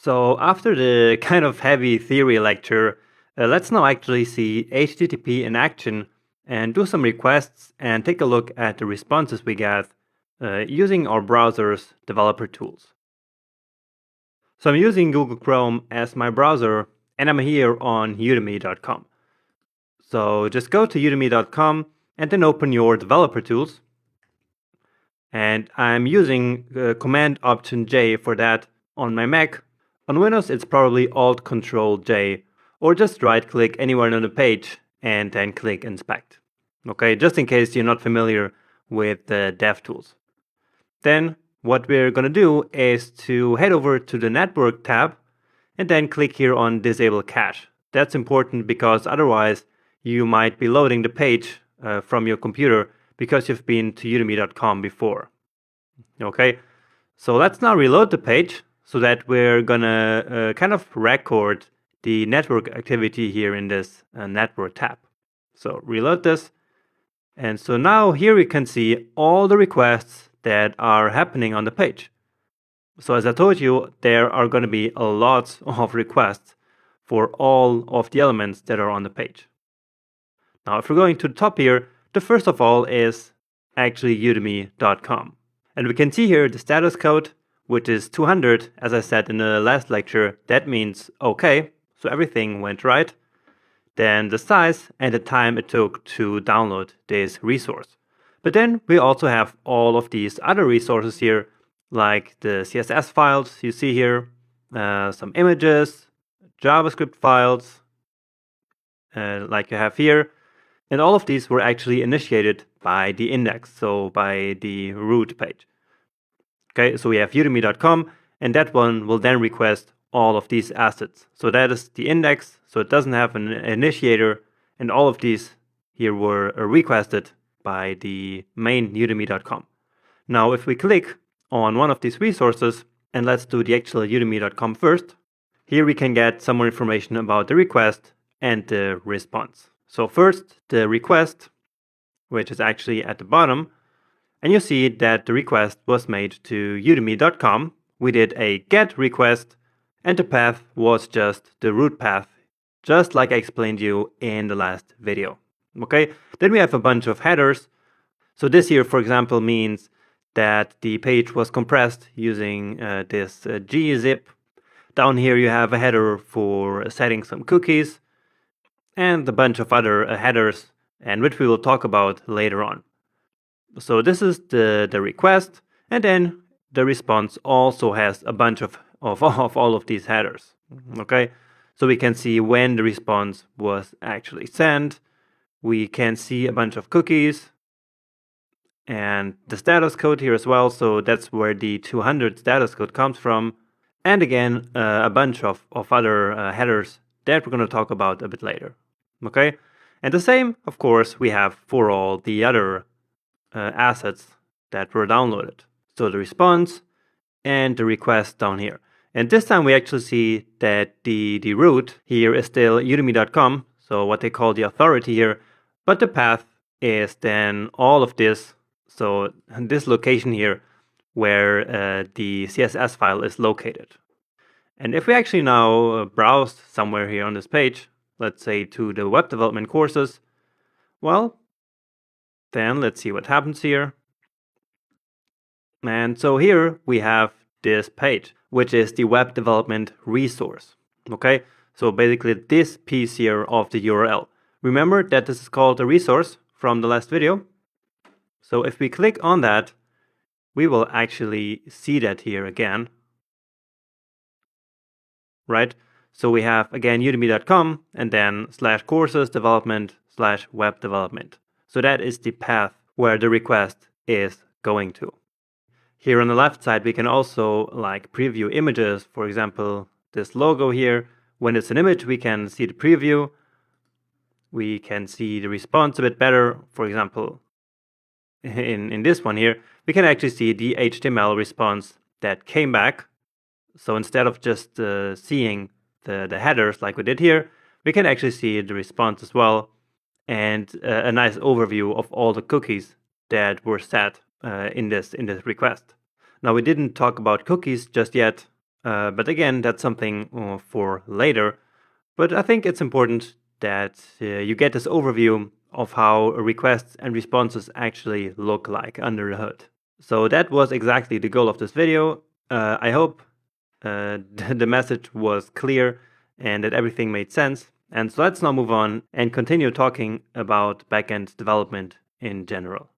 So after the kind of heavy theory lecture, let's now actually see HTTP in action and do some requests and take a look at the responses we get using our browser's developer tools. So I'm using Google Chrome as my browser and I'm here on udemy.com. So just go to udemy.com and then open your developer tools. And I'm using Command Option J for that on my Mac. On Windows, it's probably Alt Control J, or just right click anywhere on the page and then click Inspect. Okay, just in case you're not familiar with the DevTools. Then what we're going to do is to head over to the Network tab and then click here on Disable Cache. That's important because otherwise you might be loading the page from your computer because you've been to udemy.com before. Okay, so let's now reload the page so that we're gonna kind of record the network activity here in this network tab. So reload this. And so now here we can see all the requests that are happening on the page. So as I told you, there are going to be a lot of requests for all of the elements that are on the page. Now, if we're going to the top here, the first of all is actually udemy.com. And we can see here the status code, which is 200. As I said in the last lecture, that means okay, so everything went right. Then the size and the time it took to download this resource. But then we also have all of these other resources here, like the CSS files you see here, some images, JavaScript files, like you have here. And all of these were actually initiated by the index, so by the root page. Okay, so we have udemy.com, and that one will then request all of these assets. So that is the index, so it doesn't have an initiator, and all of these here were requested by the main udemy.com. Now, if we click on one of these resources, and let's do the actual udemy.com first, here we can get some more information about the request and the response. So first, the request, which is actually at the bottom, and you see that the request was made to udemy.com. We did a GET request, and the path was just the root path, just like I explained you in the last video. Okay, then we have a bunch of headers. So this here, for example, means that the page was compressed using this gzip. Down here you have a header for setting some cookies, and a bunch of other headers, and which we will talk about later on. So this is the request, and then the response also has a bunch of all of these headers. Okay, so we can see when the response was actually sent. We can see a bunch of cookies and the status code here as well. So that's where the 200 status code comes from. And again, a bunch of other headers that we're going to talk about a bit later. Okay, and the same, of course, we have for all the other assets that were downloaded. So the response and the request down here. And this time we actually see that the root here is still udemy.com, so what they call the authority here, but the path is then all of this, so this location here where the CSS file is located. And if we actually now browse somewhere here on this page, let's say to the web development courses, well, then let's see what happens here. And so here we have this page, which is the web development resource. Okay, so basically this piece here of the URL. Remember that this is called a resource from the last video. So if we click on that, we will actually see that here again. Right? So we have again udemy.com and then /courses development /web development. So that is the path where the request is going to. Here on the left side, we can also like preview images. For example, this logo here. When it's an image, we can see the preview. We can see the response a bit better. For example, in this one here, we can actually see the HTML response that came back. So instead of just seeing the headers like we did here, we can actually see the response as well, and a nice overview of all the cookies that were set in this request. Now we didn't talk about cookies just yet. But again, that's something for later. But I think it's important that you get this overview of how requests and responses actually look like under the hood. So that was exactly the goal of this video. I hope the message was clear and that everything made sense. And so let's now move on and continue talking about backend development in general.